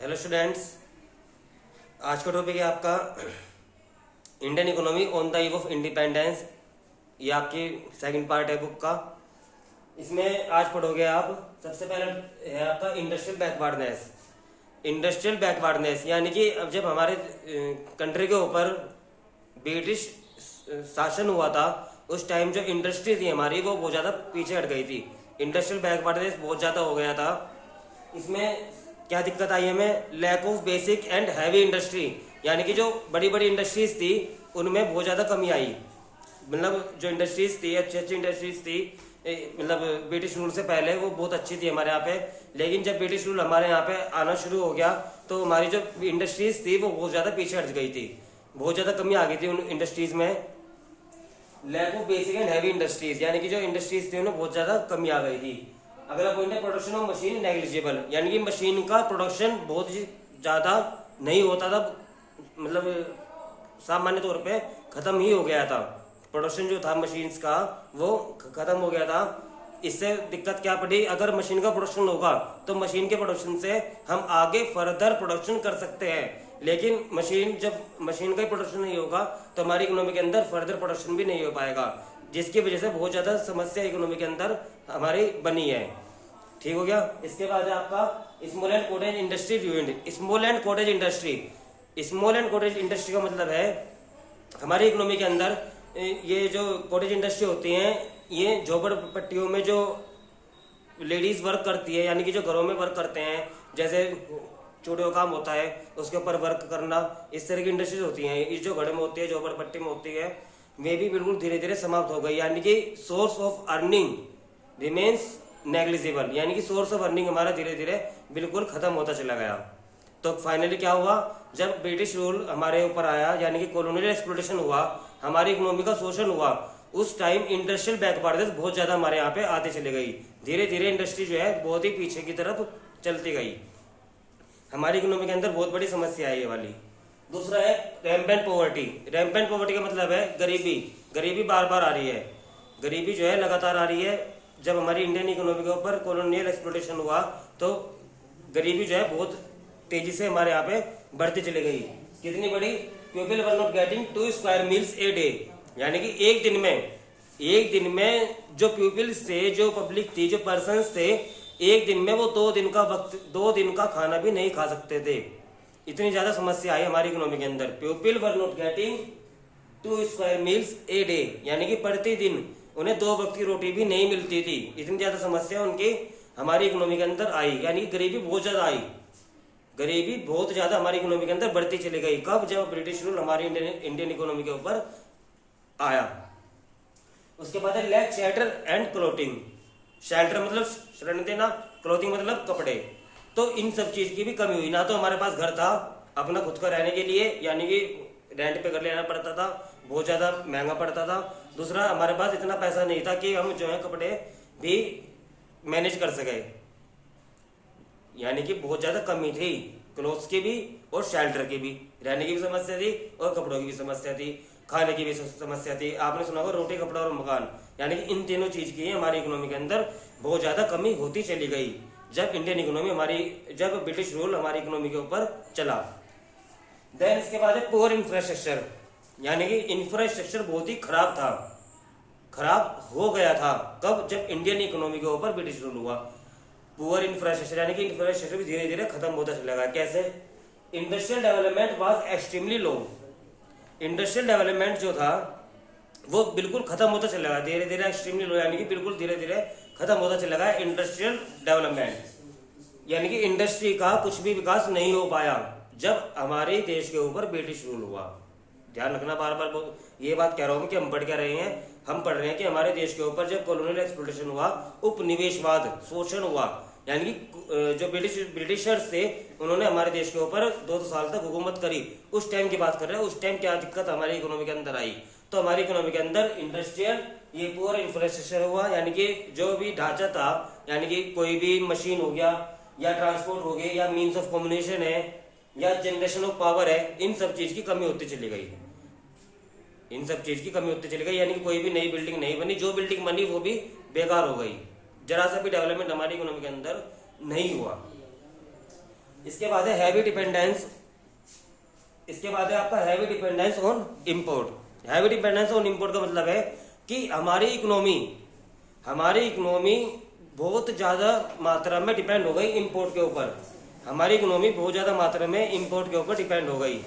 Hello students, आज का topic है आपका Indian economy on the eve of independence. ये आपकी सेकंड पार्ट है बुक का। इसमें आज पढ़ोगे आप, सबसे पहले है आपका इंडस्ट्रियल बैकवर्डनेस। इंडस्ट्रियल बैकवर्डनेस यानी कि अब जब हमारे कंट्री के ऊपर ब्रिटिश शासन हुआ था, उस टाइम जो इंडस्ट्री थी हमारी वो बहुत ज़्यादा पीछे हट गई थी। इंडस्ट्रियल बैकवर्डनेस बहुत ज़्यादा हो गया था। इसमें क्या दिक्कत आई हमें? Lack of basic and heavy industry, यानी कि जो बड़ी बड़ी इंडस्ट्रीज थी उनमें बहुत ज़्यादा कमी आई। मतलब जो इंडस्ट्रीज थी, अच्छी अच्छी इंडस्ट्रीज थी, मतलब ब्रिटिश रूल से पहले वो बहुत अच्छी थी हमारे यहाँ पे। लेकिन जब ब्रिटिश रूल हमारे यहाँ पे आना शुरू हो गया तो हमारी जो इंडस्ट्रीज थी वो बहुत ज़्यादा पीछे हट गई थी, बहुत ज़्यादा कमी आ गई थी उन इंडस्ट्रीज में। Lack of basic and heavy industries, यानी कि जो इंडस्ट्रीज थी उनमें बहुत ज़्यादा कमी आ गई थी। अगला पॉइंट है प्रोडक्शन ऑफ मशीन नेग्लिजिबल, यानी कि मशीन का प्रोडक्शन बहुत ही ज़्यादा नहीं होता था, मतलब सामान्य तौर पे ख़त्म ही हो गया था। प्रोडक्शन जो था मशीन्स का वो ख़त्म हो गया था। इससे दिक्कत क्या पड़ी? अगर मशीन का प्रोडक्शन होगा तो मशीन के प्रोडक्शन से हम आगे फर्दर प्रोडक्शन कर सकते हैं। लेकिन जब मशीन का ही प्रोडक्शन नहीं होगा तो हमारी इकोनॉमी के अंदर फर्दर प्रोडक्शन भी नहीं हो पाएगा, जिसकी वजह से बहुत ज़्यादा समस्या इकोनॉमी के अंदर हमारी बनी है। ठीक हो गया। इसके बाद है आपका small and cottage industry ruined. Small and cottage industry, small and cottage industry का मतलब है हमारी इकोनॉमी के अंदर ये जो कॉटेज इंडस्ट्री होती हैं, ये झोपड़पट्टियों में जो लेडीज वर्क करती है, यानी कि जो घरों में वर्क करते हैं, जैसे चूड़ियों काम होता है उसके ऊपर वर्क करना, इस तरह की इंडस्ट्रीज होती हैं। इस जो घरों में होती है, झोपड़पट्टी में होती है, वे भी बिल्कुल धीरे धीरे समाप्त हो गई, यानी कि source of earning remains negligible, यानी कि सोर्स ऑफ अर्निंग हमारा धीरे धीरे बिल्कुल खत्म होता चला गया। तो फाइनली क्या हुआ? जब ब्रिटिश रूल हमारे ऊपर आया, यानी कि कॉलोनियल एक्सप्लॉयटेशन हुआ, हमारी इकोनॉमी का शोषण हुआ, उस टाइम इंडस्ट्रियल बैकवर्डनेस बहुत ज्यादा हमारे यहाँ पे आती चली गई। धीरे धीरे इंडस्ट्री जो है बहुत ही पीछे की तरफ चलती गई। हमारी इकोनॉमी के अंदर बहुत बड़ी समस्या है ये वाली। दूसरा है रैम्पेंट पॉवर्टी। रैम्पेंट पॉवर्टी का मतलब है गरीबी। गरीबी बार बार आ रही है, गरीबी जो है लगातार आ रही है। जब हमारी इंडियन इकोनॉमी के ऊपर कॉलोनियल एक्सप्लॉयटेशन हुआ तो गरीबी जो है बहुत तेजी से हमारे यहाँ पे बढ़ती चली गई। कितनी बड़ी? People were not getting 2 square meals a day, यानी कि एक दिन में जो पीपल्स थे, जो पब्लिक थी, जो पर्सन्स थे, एक दिन में वो 2 दिन का खाना भी नहीं खा सकते थे। इतनी ज्यादा समस्या आई हमारी इकोनॉमी के अंदर। People were not getting 2 square meals a day, यानी कि प्रतिदिन उन्हें 2 वक्त की रोटी भी नहीं मिलती थी। इतनी ज्यादा समस्या उनकी हमारी इकोनॉमी के अंदर आई, यानी कि गरीबी बहुत ज्यादा आई। गरीबी बहुत ज्यादा हमारी इकोनॉमी के अंदर बढ़ती चली गई। कब? जब ब्रिटिश रूल हमारी इंडियन इकोनॉमी के ऊपर आया। उसके बाद है lack shelter and clothing. Shelter मतलब शरण देना, क्लोथिंग मतलब कपड़े। तो इन सब चीज की भी कमी हुई। ना तो हमारे पास घर था अपना खुद का रहने के लिए, यानी कि रेंट पे घर लेना पड़ता था, बहुत ज्यादा महंगा पड़ता था। दूसरा, हमारे पास इतना पैसा नहीं था कि हम जो है कपड़े भी मैनेज कर सके, यानी कि बहुत ज्यादा कमी थी क्लोथ्स की भी और शेल्टर की भी। रहने की भी समस्या थी और कपड़ों की भी समस्या थी, खाने की भी समस्या थी। आपने सुना होगा रोटी, कपड़ा और मकान, यानी कि इन तीनों चीज की हमारी इकोनॉमी के अंदर बहुत ज्यादा कमी होती चली गई जब ब्रिटिश रूल हमारी इकोनॉमी के ऊपर चला। देन इसके बाद है पुअर इंफ्रास्ट्रक्चर, यानी कि इंफ्रास्ट्रक्चर बहुत ही खराब हो गया था। कब? जब इंडियन इकोनॉमी के ऊपर ब्रिटिश रूल हुआ। पुअर इंफ्रास्ट्रक्चर, यानी कि इंफ्रास्ट्रक्चर भी धीरे धीरे खत्म होता चला गया। कैसे? Industrial development was extremely low. Industrial development जो था वो बिल्कुल खत्म होता चला गया, धीरे धीरे एक्सट्रीमली लो, यानी कि बिल्कुल धीरे धीरे खत्म होता चला गया इंडस्ट्रियल डेवलपमेंट, यानी कि इंडस्ट्री का कुछ भी विकास नहीं हो पाया जब हमारे देश के ऊपर ब्रिटिश रूल हुआ। ध्यान रखना, बार बार ये बात कह रहा हूं कि हम पढ़ क्या रहे हैं? हम पढ़ रहे हैं कि हमारे देश के ऊपर जब कॉलोनियल एक्सप्लॉयटेशन हुआ, उपनिवेशवाद, शोषण हुआ, यानी कि जो ब्रिटिशर्स थे उन्होंने हमारे देश के ऊपर 2 साल तक हुकूमत करी। उस टाइम की बात कर रहे हैं। उस टाइम क्या दिक्कत हमारी इकोनॉमी के अंदर आई? तो हमारी इकोनॉमी के अंदर इंडस्ट्रियल ये पूरा इंफ्रास्ट्रक्चर हुआ, यानी कि जो भी ढांचा था, यानी कि कोई भी मशीन हो गया या ट्रांसपोर्ट हो गया या मीन्स ऑफ कम्युनिकेशन है या जनरेशन ऑफ पावर है, इन सब चीज की कमी होती चली गई। यानी कि कोई भी नई बिल्डिंग नहीं बनी, जो बिल्डिंग बनी वो भी बेकार हो गई। जरा सा भी डेवलपमेंट हमारी इकोनॉमी के अंदर नहीं हुआ। इसके बाद है हैवी डिपेंडेंस, इसके बाद है आपका heavy dependence on import. Heavy dependence on import का मतलब है कि हमारी इकोनॉमी बहुत ज्यादा मात्रा में डिपेंड हो गई इंपोर्ट के ऊपर। हमारी इकोनॉमी बहुत ज्यादा मात्रा में इंपोर्ट के ऊपर डिपेंड हो गई।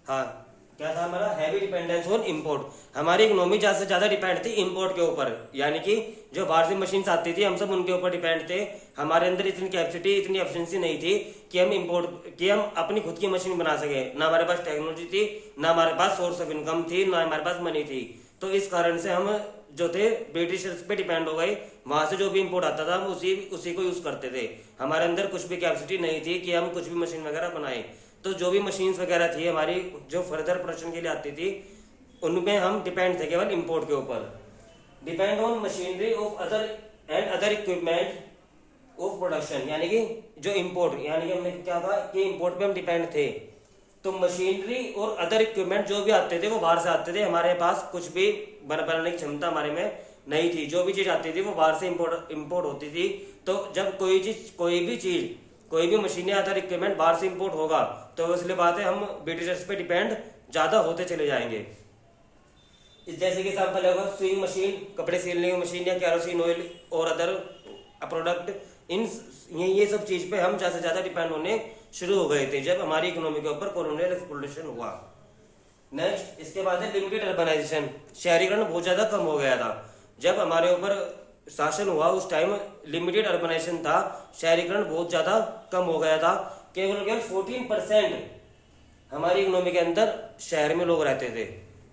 हाँ, क्या था हमारा? Heavy dependence on import. हमारी इकोनॉमी ज्यादा से ज्यादा डिपेंड थी इंपोर्ट के ऊपर, यानी कि जो बाहर से मशीन्स आती थी हम सब उनके ऊपर डिपेंड थे। हमारे अंदर इतनी कैपेसिटी, इतनी एफिशिएंसी नहीं थी कि हम अपनी खुद की मशीन बना सके। ना हमारे पास टेक्नोलॉजी थी, ना हमारे पास सोर्स ऑफ इनकम थी, ना हमारे पास मनी थी। तो इस कारण से हम जो थे ब्रिटिशर्स पे डिपेंड हो गए। वहां से जो भी इंपोर्ट आता था हम उसी को यूज करते थे। हमारे अंदर कुछ भी कैपेसिटी नहीं थी कि हम कुछ भी मशीन वगैरह बनाए। तो जो भी मशीन्स वगैरह थी हमारी जो फर्दर प्रोडक्शन के लिए आती थी, उनमें हम डिपेंड थे केवल इंपोर्ट के ऊपर। Depend on machinery of other equipment of production, यानी कि जो इंपोर्ट, यानी कि हमने क्या कहा कि इंपोर्ट पे हम डिपेंड थे। तो मशीनरी और अदर इक्विपमेंट जो भी आते थे वो बाहर से आते थे। हमारे पास कुछ भी बनाने की क्षमता हमारे में नहीं थी। जो भी चीज आती थी वो बाहर से इंपोर्ट होती थी। तो जब कोई भी मशीनें, अदर इक्विपमेंट बाहर से इंपोर्ट होगा तो इसलिए बात है हम ब्रिटिशर्स पे डिपेंड ज्यादा होते चले जाएंगे। जैसे कि एग्जाम्पल है स्विंग मशीन, कपड़े सिलने की मशीन, या कैरोसिन ऑयल और अदर प्रोडक्ट, ये सब चीज पे हम ज्यादा से ज्यादा डिपेंड होने शुरू हो गए थे जब हमारी इकोनॉमी के ऊपर कॉलोनियल एक्सप्लोरेशन हुआ। नेक्स्ट, इसके बाद है लिमिटेड अर्बनाइजेशन। शहरीकरण बहुत ज्यादा कम हो गया था। जब हमारे ऊपर शासन हुआ उस टाइम लिमिटेड अर्बनाइजेशन था, शहरीकरण बहुत ज्यादा कम हो गया था। केवल 14% हमारी इकोनॉमी के अंदर शहर में लोग रहते थे,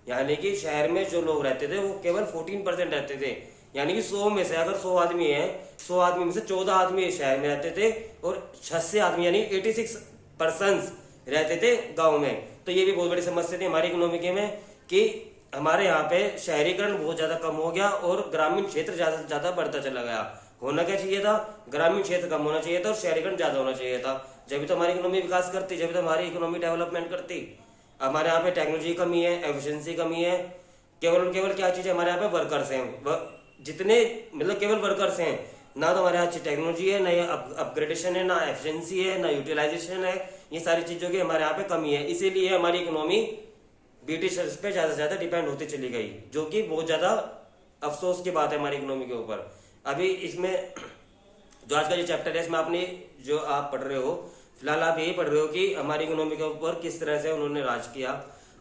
यानी कि शहर में जो लोग रहते थे वो केवल 14% रहते थे। यानी कि 100 में से अगर 100 आदमी है, 100 आदमी में से 14 आदमी शहर में रहते थे और 86 आदमी यानी 86% रहते थे गाँव में। तो ये भी बहुत बड़ी समस्या थी हमारी इकोनॉमी के में कि हमारे यहाँ पे शहरीकरण बहुत ज्यादा कम हो गया और ग्रामीण क्षेत्र ज्यादा से ज्यादा बढ़ता चला गया। होना क्या चाहिए था? ग्रामीण क्षेत्र कम होना चाहिए था और शहरीकरण ज्यादा होना चाहिए था। जब तो हमारी इकोनॉमी विकास करती, जब तो हमारी इकोनॉमी डेवलपमेंट करती। हमारे यहाँ पे टेक्नोलॉजी कमी है, एफिशिएंसी कमी है। केवल क्या चीज है हमारे यहाँ पे? वर्कर्स हैं। जितने मतलब केवल वर्कर्स हैं, ना तो हमारे यहाँ अच्छी टेक्नोलॉजी है, ना अपग्रेडेशन है, ना एफिशिएंसी है, ना यूटिलाइजेशन है। ये सारी चीजों की हमारे यहाँ पे कमी है। इसीलिए हमारी इकोनॉमी ब्रिटिशर्स पे ज्यादा से ज्यादा डिपेंड होती चली गई, जो कि बहुत ज्यादा अफसोस की बात है हमारी इकोनॉमी के ऊपर। अभी इसमें जो आज का जो चैप्टर है इसमें आपने जो आप पढ़ रहे हो, फिलहाल आप यही पढ़ रहे हो कि हमारी इकोनॉमी के ऊपर किस तरह से उन्होंने राज किया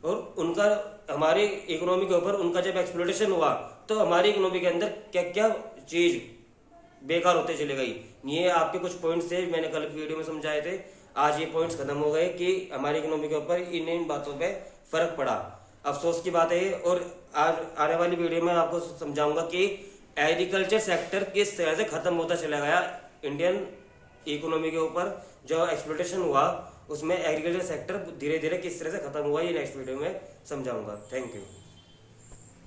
और उनका हमारी इकोनॉमी के ऊपर उनका जब एक्सप्लोटेशन हुआ तो हमारी इकोनॉमी के अंदर क्या क्या चीज बेकार होते चले गई। ये आपके कुछ पॉइंट्स थे, मैंने कल की वीडियो में समझाए थे। आज ये पॉइंट्स खत्म हो गए कि हमारी इकोनॉमी के ऊपर इन बातों पे फर्क पड़ा। अफसोस की बात है। और आज आने वाली वीडियो में आपको समझाऊंगा कि एग्रीकल्चर सेक्टर किस तरह से खत्म होता चला गया इंडियन इकोनॉमी के ऊपर। जो एक्सप्लोटेशन हुआ उसमें एग्रीकल्चर सेक्टर धीरे धीरे किस तरह से खत्म हुआ, ये नेक्स्ट वीडियो में समझाऊंगा। Thank you.